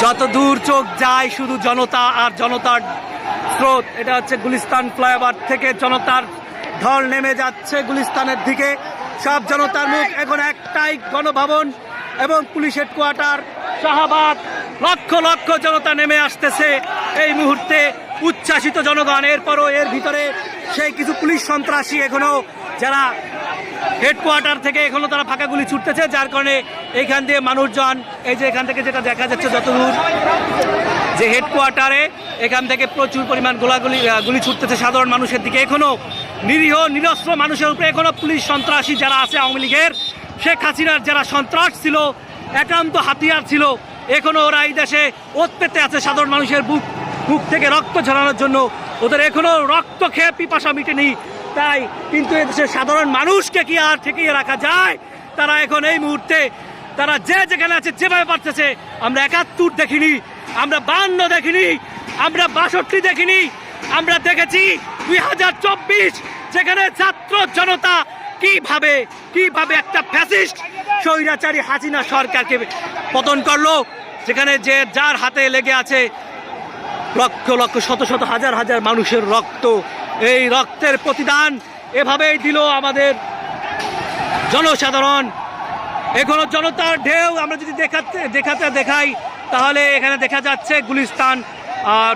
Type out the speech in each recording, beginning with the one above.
যত দূর চোখ যায় শুধু জনতা আর জনতার স্রোত। এটা হচ্ছে গুলিস্তান ফ্লাইওভার থেকে জনতার ঢল নেমে যাচ্ছে গুলিস্তানের দিকে। সব জনতার মুখ এখন একটাই, গণভবন এবং পুলিশ হেডকোয়ার্টার শাহবাগ। লক্ষ লক্ষ জনতা নেমে আসতেছে এই মুহূর্তে, উচ্ছ্বাসিত জনগণ। এরপরও এর ভিতরে সেই কিছু পুলিশ সন্ত্রাসী এখনো, যারা হেডকোয়ার্টার থেকে এখনো তারা ফাঁকা গুলি ছুটতেছে, যার কারণে এইখান দিয়ে মানুষজন, এই যে এখান থেকে যেটা দেখা যাচ্ছে যতদূর যে হেডকোয়ার্টারে, এখান থেকে প্রচুর পরিমাণ গুলি ছুটতেছে সাধারণ মানুষের দিকে। এখনো নিরীহ নিরস্ত্র মানুষের উপরে এখনো পুলিশ সন্ত্রাসী যারা আছে, আওয়ামী লীগের শেখ হাসিনার যারা সন্ত্রাস ছিল, একান্ত হাতিয়ার ছিল, এখনো ওরা এই দেশে ওত পেতে আছে সাধারণ মানুষের বুক থেকে রক্ত ঝরানোর জন্য। ওদের এখনো রক্ত খেয়ে পিপাসা মিটেনি। তাই কিন্তু এদেশের সাধারণ মানুষকে কি আর ঠেকিয়ে রাখা যায়? তারা এখন এই মুহূর্তে তারা যে যেখানে আছে যেভাবে পারতেছে। আমরা ৭১ দেখিনি, আমরা ৫২ দেখিনি, আমরা ৬২ দেখিনি, আমরা দেখেছি ২০২৪ যেখানে ছাত্র জনতা কিভাবে একটা ফ্যাসিস্ট স্বৈরাচারী হাসিনা সরকারকে পতন করলো, যেখানে যে যার হাতে লেগে আছে লক্ষ লক্ষ শত শত হাজার হাজার মানুষের রক্ত। এই রক্তের প্রতিদান এভাবেই দিল আমাদের জনসাধারণ। এখনো জনতার ঢেউ আমরা যদি দেখাই তাহলে এখানে দেখা যাচ্ছে গুলিস্তান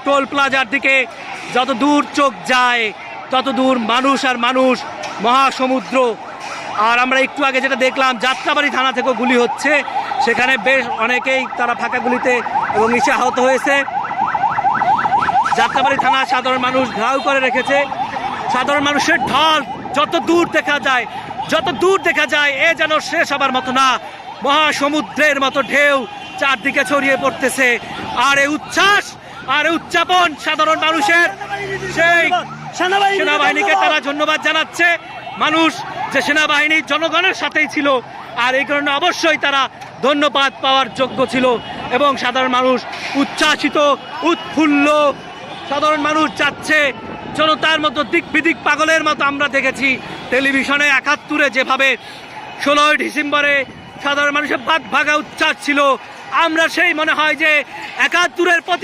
টোল প্লাজার দিকে যত দূর চোখ যায় তত দূর মানুষ আর মানুষ, মহাসমুদ্র। আর আমরা একটু আগে যেটা দেখলাম, যাত্রাবাড়ি থানা থেকেও গুলি হচ্ছে, সেখানে বেশ অনেকেই তারা ফাঁকা গুলিতে এবং নিচে আহত হয়েছে। যাত্রাবাড়ি থানা সাধারণ মানুষ ঘাউ করে রেখেছে। সাধারণ মানুষের ঢল যত দূর দেখা যায় এ যেন শেষ হবার মতো না, মহাসমুদ্রের মতো ঢেউ চারদিকে ছড়িয়ে পড়তেছে। আর এই উচ্ছ্বাস আর উদযাপন সাধারণ মানুষের, সেই সেনাবাহিনীকে তারা ধন্যবাদ জানাচ্ছে। মানুষ যে সেনাবাহিনী জনগণের সাথেই ছিল, আর এই কারণে অবশ্যই তারা ধন্যবাদ পাওয়ার যোগ্য ছিল। এবং সাধারণ মানুষ উচ্ছ্বাসিত, উৎফুল্ল, সাধারণ মানুষ যাচ্ছে জনতার মতো দিক বিদিক পাগলের মতো। আমরা দেখেছি টেলিভিশনে ৭১ যেভাবে ১৬ই ডিসেম্বরে সাধারণ মানুষের বাদ ভাগা উচ্ছ্বাস ছিল, আমরা সেই মনে হয় যে ৭১ প্রতি